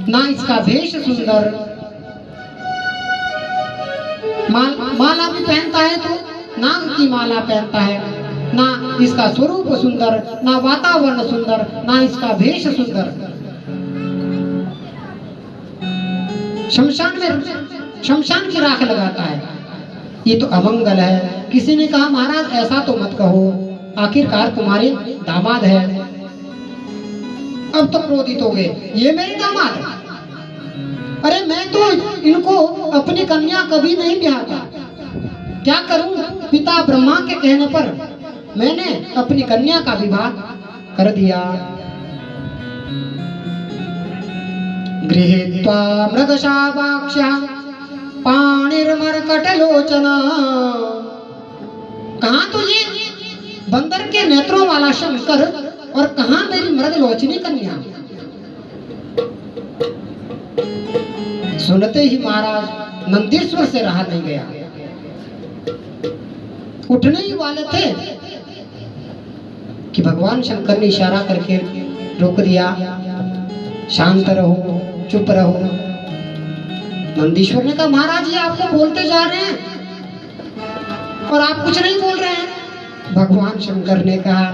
ना इसका भेष सुंदर, माला भी पहनता है तो नाग की माला पहनता है, ना इसका स्वरूप सुंदर, ना वातावरण सुंदर, ना इसका भेष सुंदर। शमशान की राख लगाता है, ये तो अमंगल है। किसी ने कहा महाराज ऐसा तो मत कहो, आखिरकार तुम्हारे दामाद है। अब तो क्रोधित हो गए, ये मेरे दामाद है? अरे मैं तो इनको अपनी कन्या कभी नहीं ब्याहता, क्या करूं? पिता ब्रह्मा के कहने पर मैंने अपनी कन्या का विवाह कर दिया। गृहीत्वा मृगशावाक्ष्या पाणिर्मर्कटलोचना। कहां तो ये बंदर के नेत्रों वाला शंकर और कहां मेरी मृगलोचनी कन्या। सुनते ही महाराज नंदीश्वर से रहा नहीं गया, उठने ही वाले थे कि भगवान शंकर ने इशारा करके रोक दिया, शांत रहो, चुप रहो। नंदीश्वर ने कहा महाराज ये आपको बोलते जा रहे हैं और आप कुछ नहीं बोल रहे हैं। भगवान शंकर ने कहा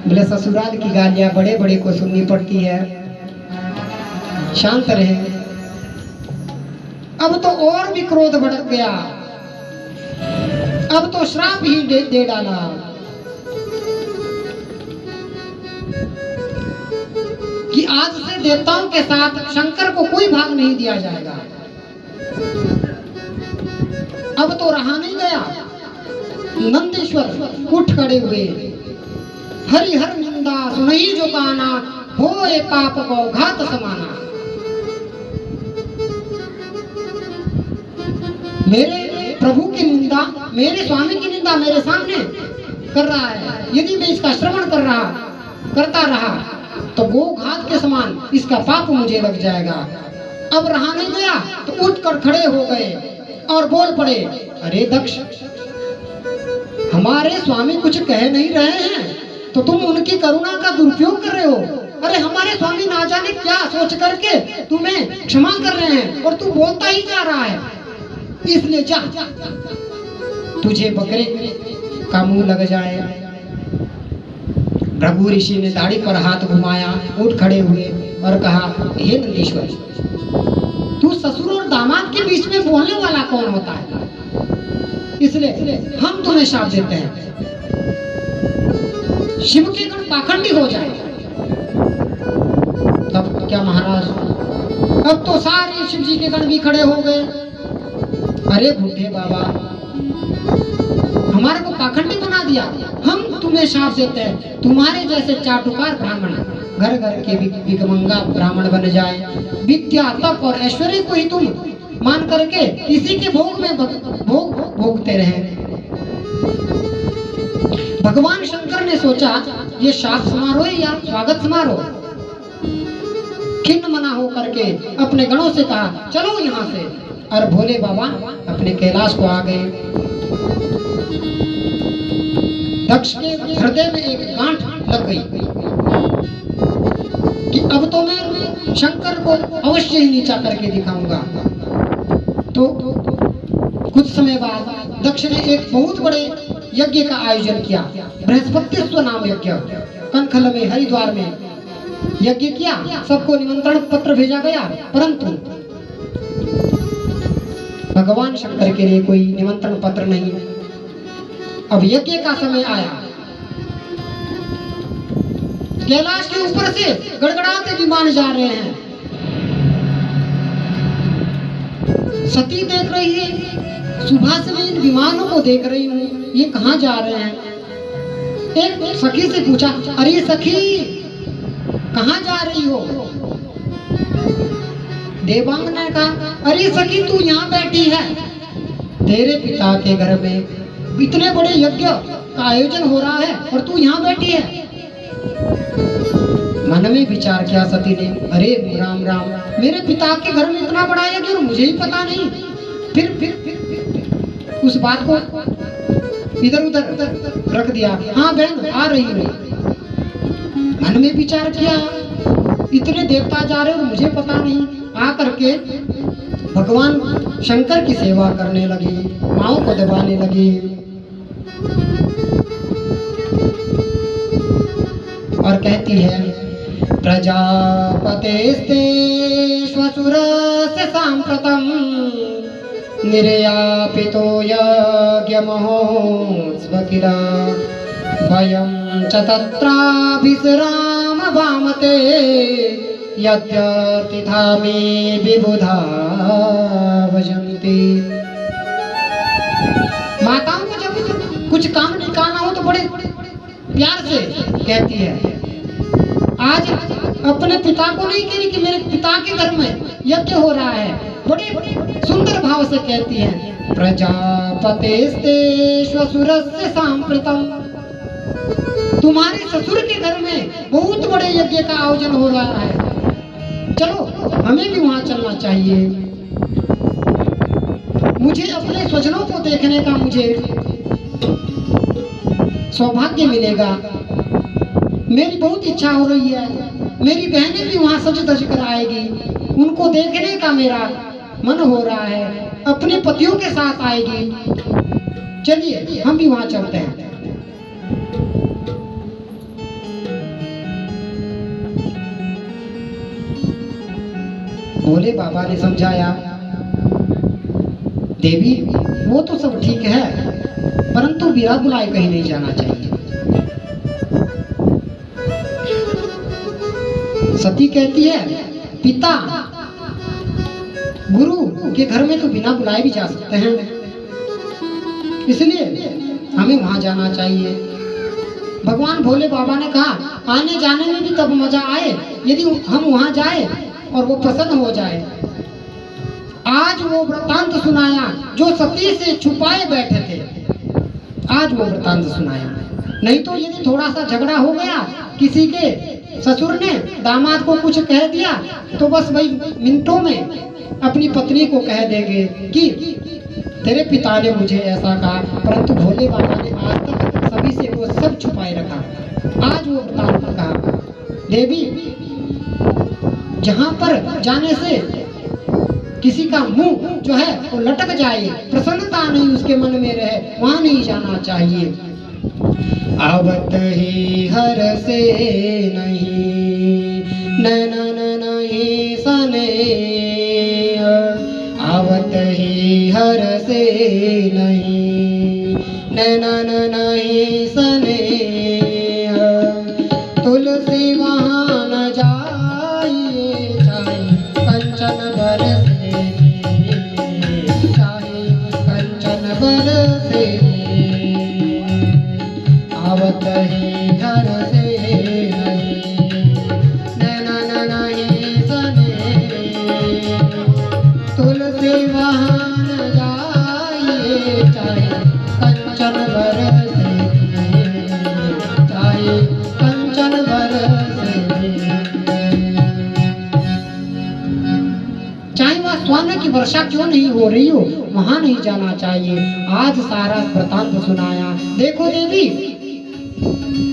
बोले ससुराल की गालियां बड़े बड़े को सुननी पड़ती है, शांत रहे। अब तो और भी क्रोध भड़क गया, अब तो श्राप ही दे डाला। कि आज से देवताओं के साथ शंकर को कोई भाग नहीं दिया जाएगा। अब तो रहा नहीं गया, नंदीश्वर उठ खड़े हुए, हरि हर निंदा सुनहि जो काना, होए पाप को घात समाना। मेरे प्रभु की निंदा, मेरे स्वामी की निंदा मेरे सामने कर रहा है, यदि मैं इसका श्रवण करता रहा तो गो घात के समान इसका पाप मुझे लग जाएगा। अब रहा नहीं गया तो उठकर खड़े हो गए और बोल पड़े, अरे दक्ष, हमारे स्वामी कुछ कह नहीं रहे हैं तो तुम उनकी करुणा का दुरुपयोग कर रहे हो। अरे हमारे स्वामी ना जाने क्या सोच करके तुम्हें क्षमा कर रहे हैं और तू बोलता ही जा रहा है, इसलिए जा, तुझे बकरे का मुंह लग जाए। भृगु ऋषि ने दाढ़ी पर हाथ घुमाया, उठ खड़े हुए और कहा, हे नंदीश्वर, तू ससुर और दामाद के बीच में बोलने वाला कौन होता है? इसलिए हम तुम्हें शाप देते हैं, शिव के गण पाखंडी हो जाए। तब क्या महाराज, अब तो सारे शिव जी के गण भी खड़े हो गए। अरे बूढ़े बाबा, हमारे को पाखंडी बना दिया, हम तुम्हें शाप देते हैं, तुम्हारे जैसे चाटुकार ब्राह्मण घर घर के भिखमंगा ब्राह्मण बन जाए, विद्या तप और ऐश्वर्य को ही तुम मान करके इसी के भोग में भोगते रहे। भगवान शंकर ने सोचा ये शाप समारोह या स्वागत समारोह। खिन्न मना हो करके अपने गणों से कहा, चलो यहाँ से। और भोले बाबा अपने कैलाश को आ गए। दक्ष के हृदय में एक गांठ लग गई कि अब तो मैं शंकर को अवश्य ही नीचा करके दिखाऊंगा। तो कुछ समय बाद दक्ष ने एक बहुत बड़े यज्ञ का आयोजन किया, बृहस्पतिस्व नाम यज्ञ। कनखल में, हरिद्वार में यज्ञ किया, सबको निमंत्रण पत्र भेजा गया, परंतु भगवान शंकर के लिए कोई निमंत्रण पत्र नहीं। अब यज्ञ का समय आया, कैलाश के ऊपर से गड़गड़ाते विमान जा रहे हैं। सती देख रही है, सुबह से मैं इन विमानों को देख रही हूँ, ये कहाँ जा रहे हैं। एक सखी से पूछा, अरे सखी कहाँ जा रही हो? देवांग ने कहा, अरे सखी तू यहाँ बैठी है, तेरे पिता के घर में इतने बड़े यज्ञ का आयोजन हो रहा है और तू यहाँ बैठी है। मन में विचार किया सती ने, अरे राम राम, मेरे पिता के घर में इतना बड़ा यज्ञ और मुझे ही पता नहीं। फिर उस बात को इधर उधर रख दिया। हाँ बहन आ रही हूँ। मन में विचार किया, इतने देवता जा रहे और मुझे पता नहीं। आकर के भगवान शंकर की सेवा करने लगी, पाँव को दबाने लगी और कहती है प्रजापतेस्ते श्वशुरस्य साम्प्रतं निर्यापितो यज्ञमहो स्वकिला वयं च तत्राभिसराम वामते यद्यर्तिथा मे विबुधा भजन्ति। माताओं को जब कुछ काम निकालना हो तो बड़े प्यार से कहती है। आज अपने पिता को नहीं कह रही कि मेरे पिता के घर में यज्ञ हो रहा है, बड़े सुंदर भाव से कहती है प्रजापतेस्ते श्वशुरस्य साम्प्रतं, तुम्हारे ससुर के घर में बहुत बड़े यज्ञ का आयोजन हो रहा है, चलो हमें भी वहां चलना चाहिए। मुझे अपने स्वजनों को देखने का मुझे सौभाग्य मिलेगा। मेरी बहुत इच्छा हो रही है, मेरी बहनें भी वहां सज धज कर आएगी, उनको देखने का मेरा मन हो रहा है, अपने पतियों के साथ आएगी, चलिए हम भी वहां चलते हैं। भोले बाबा ने समझाया देवी वो तो सब ठीक है, परंतु बिना बुलाए कहीं नहीं जाना चाहिए। सती कहती है पिता गुरु के घर में तो बिना बुलाए भी जा सकते हैं, इसलिए हमें वहां जाना चाहिए। भगवान भोले बाबा ने कहा आने जाने में भी तब मजा आए यदि हम वहां जाए और वो प्रसन्न हो जाए। आज वो वृत्तांत सुनाया जो सती से छुपाए बैठे थे, आज वो वृत्तांत सुनाया। नहीं तो यदि थोड़ा सा झगड़ा हो गया, किसी के ससुर ने दामाद को कुछ कह दिया, तो बस वही मिनटों में अपनी पत्नी को कह देंगे कि तेरे पिता ने मुझे ऐसा कहा, परंतु भोले बाबा ने आज तक सभी से वो सब छुपाए रखा। आज वो वृत्तांत कहा देवी जहां पर जाने से किसी का मुंह जो है वो लटक जाए, प्रसन्नता नहीं उसके मन में रहे, वहां नहीं जाना चाहिए। आवत ही हर से नहीं नैनन नहीं सने, आवत ही हर से नहीं नैनन नहीं सने, तुलसी वहां न जाइए चाहे कंचन बरसे, चाहे कंचन बरसे, आवत ही घर से नहीं नैनन नहीं सने, तुलसी वहां न जाइए चाहे कंचन बरसे, चाहे कंचन बरसे, चाहे वह स्वर्ण की वर्षा क्यों नहीं हो रही हो, वहां नहीं जाना चाहिए। आज सारा वृत्तांत सुनाया। देखो देवी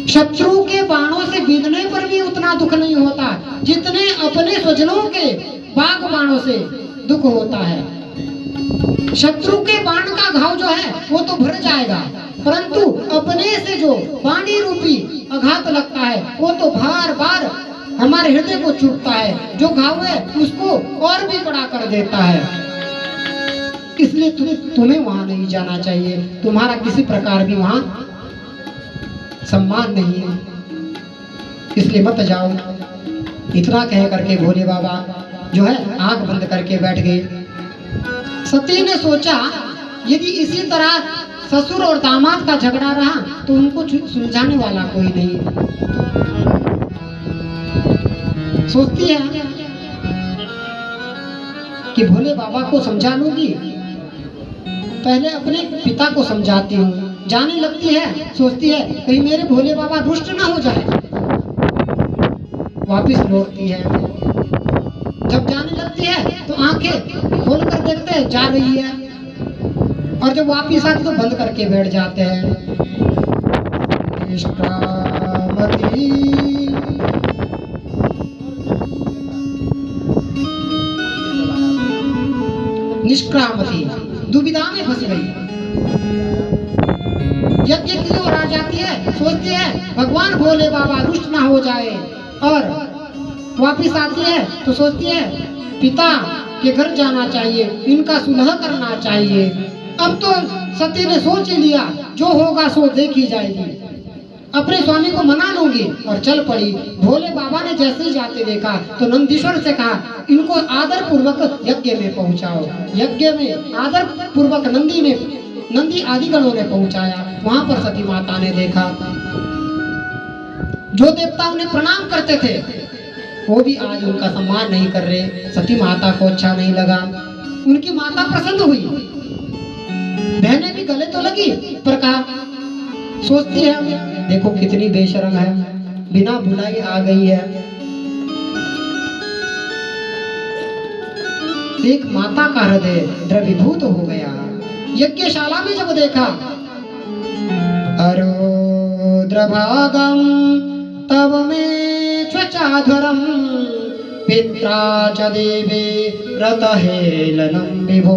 शत्रु के बाणों से बीतने पर भी उतना दुख नहीं होता जितने अपने स्वजनों के बाग बाणों से दुख होता है। शत्रु के बाण का घाव जो है वो तो भर जाएगा, परंतु अपने से जो वाणी रूपी आघात लगता है वो तो बार बार हमारे हृदय को चुभता है, जो घाव है उसको और भी बड़ा कर देता है। इसलिए तुम्हें वहां नहीं जाना चाहिए, तुम्हारा किसी प्रकार भी वहां सम्मान नहीं है, इसलिए मत जाओ। इतना कह करके भोले बाबा जो है आंख बंद करके बैठ गए। सती ने सोचा यदि इसी तरह ससुर और दामाद का झगड़ा रहा तो उनको सुलझाने वाला कोई नहीं। सोचती है कि भोले बाबा को समझा लूंगी, पहले अपने पिता को समझाती हूँ। जाने लगती है, सोचती है कहीं मेरे भोले बाबा रुष्ट ना हो जाए, वापिस लौटती है। जब जाने लगती है तो आंखें खोल कर देखते हैं जा रही है, और जब वापिस आती तो बंद करके बैठ जाते हैं। निष्क्रामती, दुविधा में फंस गई। यज्ञ की ओर आ जाती है, सोचती है भगवान भोले बाबा रुष्ट ना हो जाए, और वापिस आती है तो सोचती है पिता के घर जाना चाहिए, इनका सुलह करना चाहिए। अब तो सती ने सोच ही लिया, जो होगा सो देखी जाएगी, अपने स्वामी को मना लूंगी, और चल पड़ी। भोले बाबा ने जैसे ही जाते देखा तो नंदीश्वर से कहा इनको आदर पूर्वक यज्ञ में पहुंचाओ। यज्ञ में आदर पूर्वक नंदी आदि गणों ने पहुंचाया। वहां पर सती माता ने देखा जो देवता उन्हें प्रणाम करते थे वो भी आज उनका सम्मान नहीं कर रहे। सती माता को अच्छा नहीं लगा, उनकी माता प्रसन्न हुई, बहनें भी गले तो लगी, पर कहा सोचती है देखो कितनी बेशर्म है, बिना बुलाई आ गई है। एक माता का हृदय द्रवीभूत हो गया। यज्ञशाला में जब देखा अरुद्रभागम तब में चाध्वरम पित्रा च देवे रतहेलनम विभो।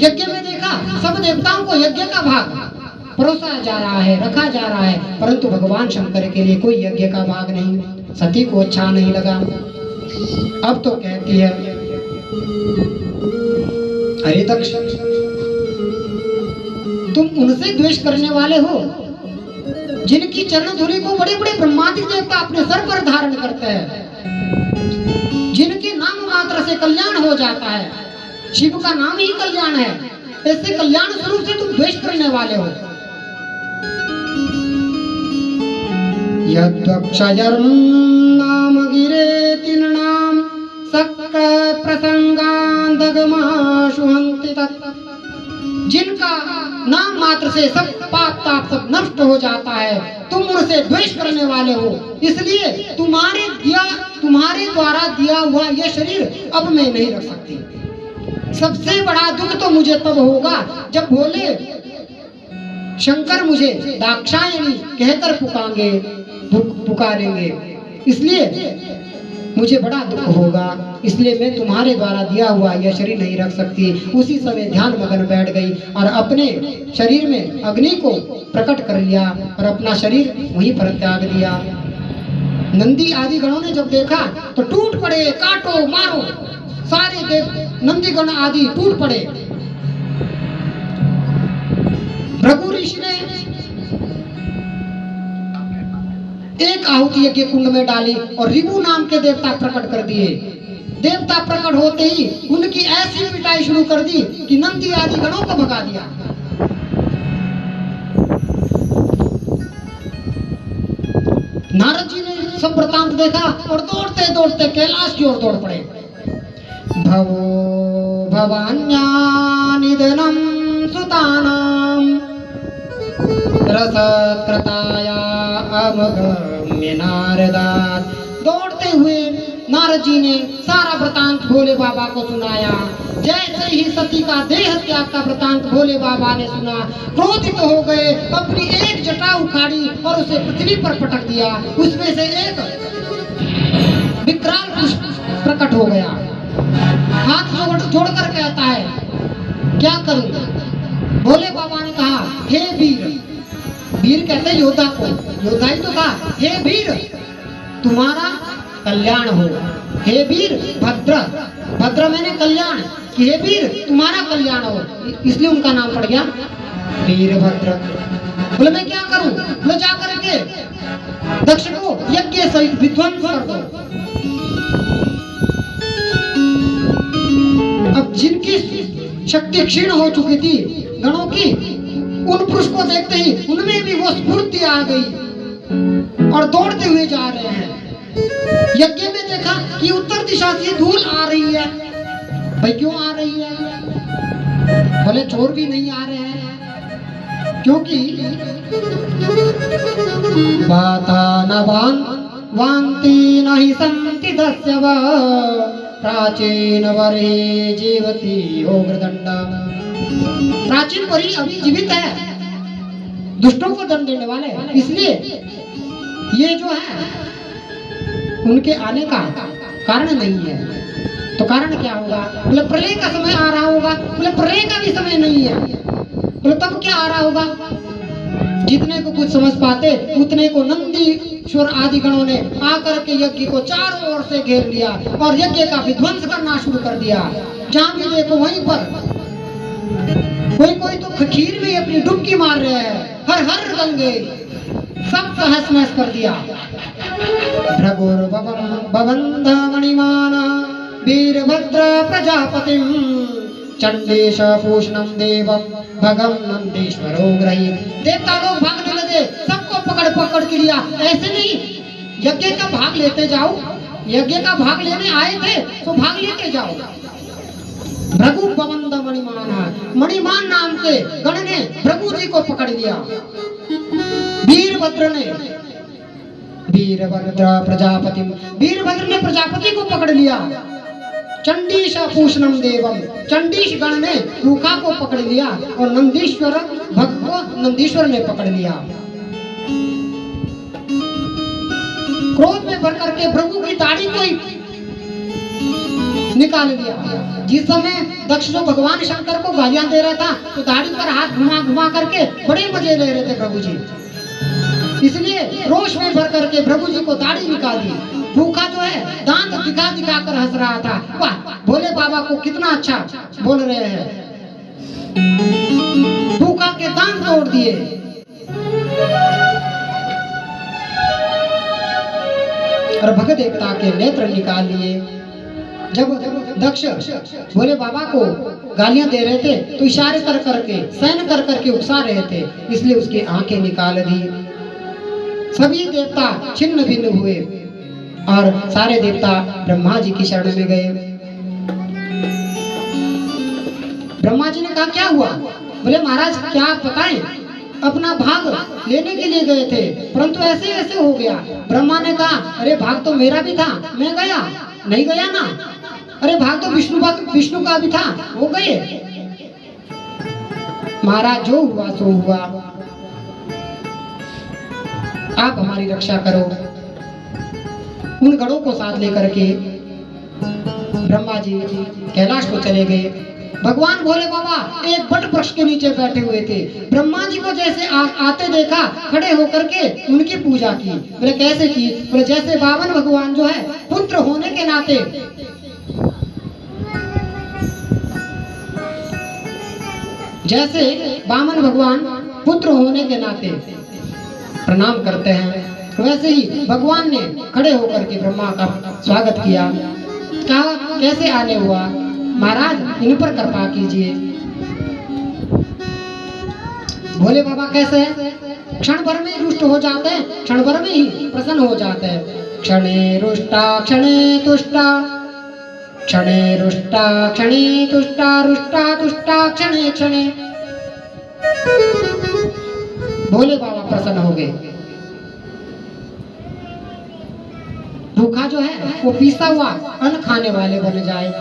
यज्ञ में देखा सब देवताओं को यज्ञ का भाग परोसा जा रहा है, रखा जा रहा है, परंतु भगवान शंकर के लिए कोई यज्ञ का भाग नहीं। सती को अच्छा नहीं लगा। अब तो कहती है अरे दक्ष, तुम उनसे द्वेष करने वाले हो जिनकी चरण धूलि को बड़े बड़े ब्रह्मादिक देवता अपने सर पर धारण करते हैं, जिनके नाम मात्र से कल्याण हो जाता है। शिव का नाम ही कल्याण है, ऐसे कल्याण स्वरूप से तुम द्वेष करने वाले हो। यद्वक्षयर्म नाम गिरे तिन्नाम सक्र प्रसंगान दगमाशुहन्ति तत्। जिनका नाम मात्र से सब पाप ताप सब नष्ट हो जाता है, तुम उनसे द्वेष करने वाले हो, इसलिए तुम्हारे द्वारा दिया हुआ यह शरीर अब मैं नहीं रख सकती। सबसे बड़ा दुख तो मुझे तब होगा जब भोले शंकर मुझे दाक्षायणी कहकर पुकारेंगे, इसलिए मुझे बड़ा दुख होगा, इसलिए मैं तुम्हारे द्वारा दिया हुआ यह शरीर नहीं रख सकती। उसी समय ध्यान मगन बैठ गई और अपने शरीर में अग्नि को प्रकट कर लिया और अपना शरीर वहीं पर त्याग दिया। नंदी आदि गणों ने जब देखा तो टूट पड़े, काटो मारो, सारे देव नंदी गण आदि टूट पड़े। भृगु ऋषि ने एक आहुति यज्ञ कुंड में डाली और रिगु नाम के देवता प्रकट कर दिए। देवता प्रकट होते ही उनकी ऐसी पिटाई शुरू कर दी कि नंदी आदि गणों को भगा दिया। नारद जी ने सब वृतांत देखा और दौड़ते दौड़ते कैलाश की ओर दौड़ पड़े। भवो भवान्या निधनम सुतानाम रसकृताया अवगम्य नारदात। दौड़ते हुए नारद जी ने सारा वृतांत भोले बाबा को सुनाया। जैसे ही सती का देह त्याग का वृतांत भोले बाबा ने सुना, क्रोधित हो गए, अपनी एक जटा उखाड़ी और उसे पृथ्वी पर पटक दिया। उसमें से एक विकराल पुष्प प्रकट हो गया। हाथ जोड़कर कहता है क्या करूं? भोले बाबा ने कहा हे वीर, वीर कहते योद्धा को, योद्धा ही तो था। हे वीर तुम्हारा कल्याण हो। हे वीर भद्र, भद्र मैंने कल्याण, कि हे वीर तुम्हारा कल्याण हो, इसलिए उनका नाम पड़ गया वीरभद्र। बोले मैं क्या करूं? बोले जा करके दक्ष को यज्ञ सहित विध्वंस कर दो। अब जिनकी शक्ति क्षीण हो चुकी थी गणों की, उन पुरुष को देखते ही उनमें भी वो स्फूर्ति आ गई और दौड़ते हुए जा रहे हैं। यज्ञ में देखा कि उत्तर दिशा से धूल आ रही है। भाई क्यों आ रही है? बोले चोर भी नहीं आ रहे हैं, क्योंकि वांति नहीं संति दस्यव प्राचीन वरे जीवती हो गृदंडा। प्राचीन वरी अभी जीवित है, दुष्टों को दंड देने वाले, इसलिए ये जो है उनके आने का कारण नहीं है। तो कारण क्या होगा? बोले प्रलय का समय आ रहा होगा। बोले प्रलय का भी समय नहीं है। बोले तब क्या आ रहा होगा? जितने को कुछ समझ पाते उतने को नंदीश्वर आदि गणों ने आकर के यज्ञ को चारों ओर से घेर लिया और यज्ञ का विध्वंस करना शुरू कर दिया। जहां भी देखो वहीं पर कोई तो खीर में अपनी डुबकी मार रहे हैं। हर हर गंगे सब तहस नहस कर दिया। भ्रगुर बबंध मणिमान वीरभद्र प्रजापतिम चंडेश पूषणम देवम भगम नंदीश्वरो ग्रही। देवता लोग भागने लगे, सबको पकड़ पकड़ के लिया। ऐसे नहीं, यज्ञ का भाग लेते जाओ। यज्ञ का भाग लेने आए थे तो भाग लेते जाओ। भृगु बबंध मणिमान, मणिमान नाम के गण ने भृगु जी को पकड़ लिया। वीरभद्र ने वीरभद्र प्रजापति, वीरभद्र ने प्रजापति को पकड़ लिया। चंडीश पूषणम देवम, चंडीश गण ने रूखा को पकड़ लिया और नंदीश्वर भक्त को नंदीश्वर ने पकड़ लिया। क्रोध में भर करके भृगु की दाढ़ी को निकाल लिया। जिस समय दक्ष जो भगवान शंकर को गालियां दे रहा था तो दाढ़ी पर हाथ घुमा घुमा करके बड़े मजे ले रहे थे भृगु जी। इसलिए रोष में भर करके भृगु जी को दाढ़ी निकाल दी। भूखा जो है दांत दिखा दिखा कर हंस रहा था। वाह, भोले बाबा को कितना अच्छा बोल रहे हैं। भूखा के दांत तोड़ दिए। और भगत देवता के नेत्र निकाल लिए। जब दक्ष भोले बाबा को गालियां दे रहे थे तो इशारे कर करके सहन कर करके उकसा रहे थे, इसलिए उसकी आंखें निकाल दी। सभी देवता छिन्न भिन्न हुए और सारे देवता ब्रह्मा जी की शरण में गए। ब्रह्मा जी ने कहा क्या हुआ? बोले महाराज क्या आप बताएं, अपना भाग लेने के लिए गए थे परंतु ऐसे ऐसे हो गया। ब्रह्मा ने कहा अरे भाग तो मेरा भी था, मैं गया नहीं गया ना। अरे भाग तो विष्णु का भी था, वो गए। महाराज जो हुआ सो हुआ, आप हमारी रक्षा करो। उन गणों को साथ लेकर के ब्रह्मा जी कैलाश को चले गए। भगवान भोले बाबा एक बट वृक्ष के नीचे बैठे हुए थे। ब्रह्मा जी को जैसे आते देखा, खड़े होकर के उनकी पूजा की। बोले कैसे की? बोले जैसे बामन भगवान जो है पुत्र होने के नाते जैसे बामन भगवान पुत्र होने के नाते प्रणाम करते हैं, वैसे ही भगवान ने खड़े होकर के ब्रह्मा का स्वागत किया। कहा कैसे आने हुआ? महाराज इन पर कृपा कीजिए। भोले बाबा कैसे हैं? क्षण भर में रुष्ट हो जाते हैं, क्षण भर में ही प्रसन्न हो जाते हैं। क्षणे रुष्टा क्षणे तुष्टा, क्षणे रुष्टा क्षणे तुष्टा, रुष्टा तुष्टा क्षणे क्षणे। भोले बाबा प्रसन्न हो गए। भूखा जो है वो पीसा हुआ अन्न खाने वाले बन जाए।